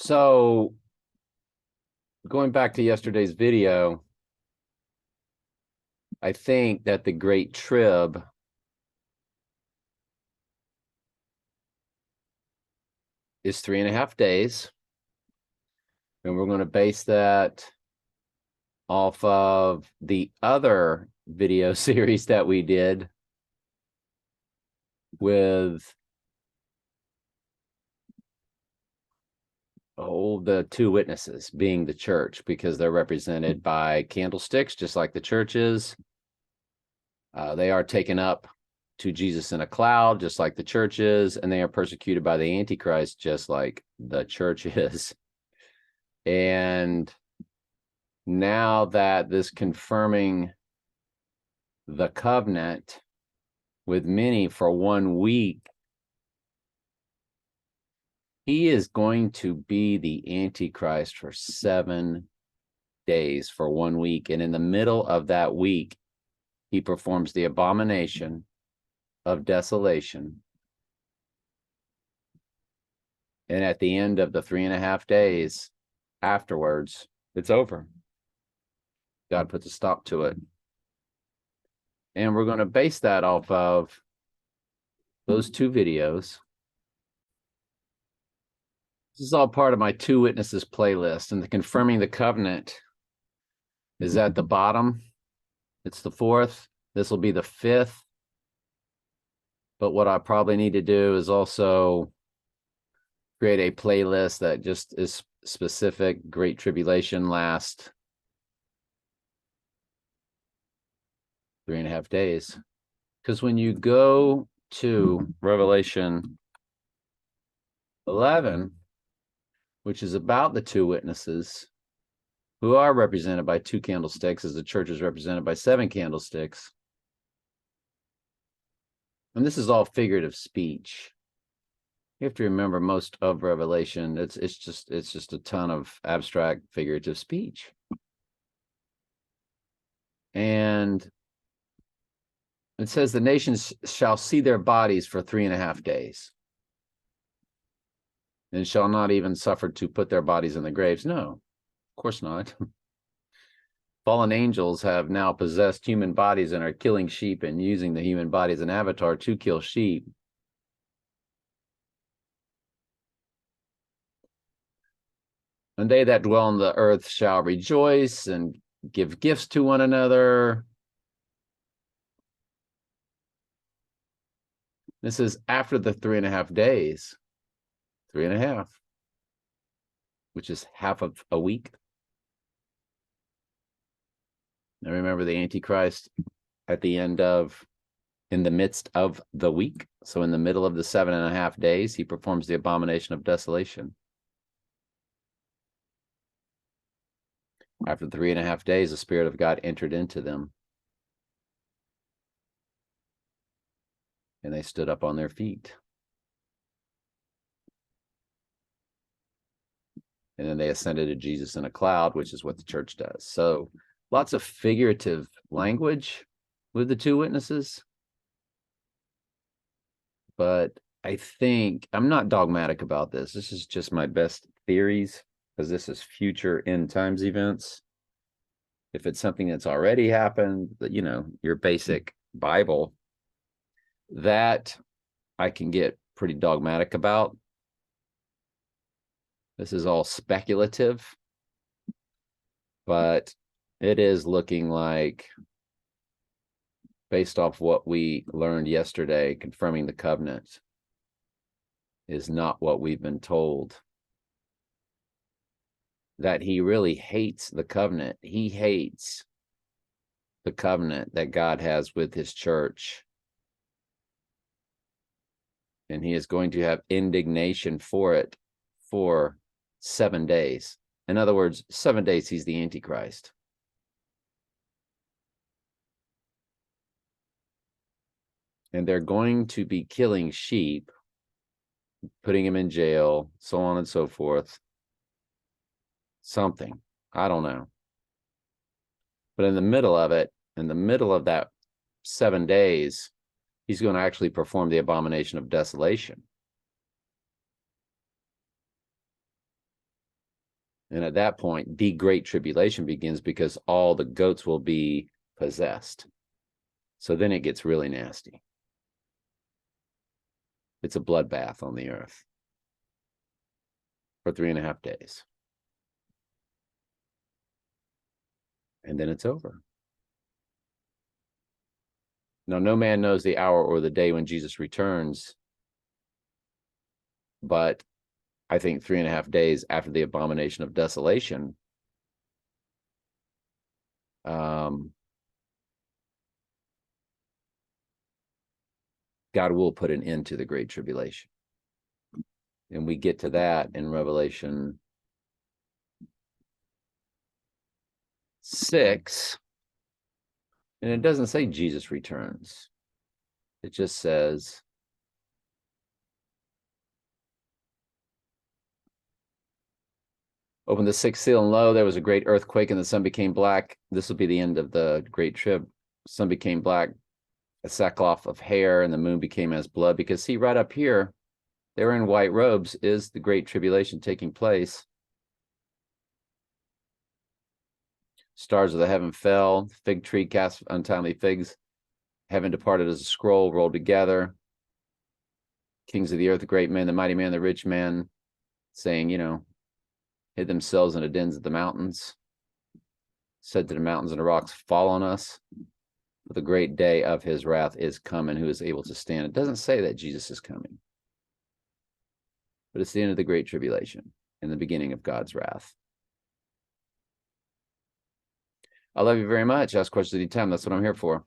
So going back to yesterday's video, I think that the Great Trib is 3.5 days. And we're going to base that off of the other video series that we did with the two witnesses being the church, because they're represented by candlesticks, just like the church is. They are taken up to Jesus in a cloud, just like the church is, and they are persecuted by the Antichrist, just like the church is. And now that this confirming the covenant with many for 1 week, he is going to be the Antichrist for 7 days for 1 week. And in the middle of that week, he performs the abomination of desolation. And at the end of the 3.5 days afterwards, it's over. God puts a stop to it. And we're going to base that off of those two videos. This is all part of my Two Witnesses playlist, and the confirming the covenant is at the bottom. It's the 4th. This will be the 5th. But what I probably need to do is also create a playlist that just is specific. Great Tribulation last 3.5 days. Because when you go to Revelation 11, which is about the two witnesses who are represented by 2 candlesticks, as the church is represented by 7 candlesticks. And this is all figurative speech. You have to remember, most of Revelation, it's just a ton of abstract figurative speech. And it says the nations shall see their bodies for 3.5 days, and shall not even suffer to put their bodies in the graves. No, of course not. Fallen angels have now possessed human bodies and are killing sheep and using the human body as an avatar to kill sheep. And they that dwell on the earth shall rejoice and give gifts to one another. This is after the 3.5 days, 3.5, which is half of a week. Now remember, the Antichrist at the end of, in the midst of the week. So in the middle of the 7.5 days, he performs the abomination of desolation. After 3.5 days, the Spirit of God entered into them, and they stood up on their feet. And then they ascended to Jesus in a cloud, which is what the church does. So lots of figurative language with the two witnesses. But I think I'm not dogmatic about this. This is just my best theories, because this is future end times events. If it's something that's already happened, you know, your basic Bible, that I can get pretty dogmatic about. This is all speculative, but it is looking like, based off what we learned yesterday, confirming the covenant is not what we've been told. That he really hates the covenant. He hates the covenant that God has with his church. And he is going to have indignation for it for 7 days. In other words, 7 days he's the Antichrist. And they're going to be killing sheep, putting him in jail, so on and so forth. Something, I don't know. But in the middle of it, in the middle of that 7 days, he's going to actually perform the abomination of desolation. And at that point, the great tribulation begins because all the goats will be possessed. So then it gets really nasty. It's a bloodbath on the earth for 3.5 days. And then it's over. Now, no man knows the hour or the day when Jesus returns, but I think 3.5 days after the abomination of desolation, God will put an end to the great tribulation. And we get to that in Revelation 6. And it doesn't say Jesus returns. It just says, open the sixth seal, and lo, there was a great earthquake, and the sun became black. This will be the end of the great trib. Sun became black, a sackcloth of hair, and the moon became as blood. Because see, right up here, they're in white robes, is the great tribulation taking place. Stars of the heaven fell, fig tree cast untimely figs. Heaven departed as a scroll rolled together. Kings of the earth, the great men, the mighty man, the rich man, saying, hid themselves in the dens of the mountains, said to the mountains and the rocks, fall on us. For the great day of his wrath is come, and who is able to stand? It doesn't say that Jesus is coming, but it's the end of the great tribulation and the beginning of God's wrath. I love you very much. Ask questions anytime. That's what I'm here for.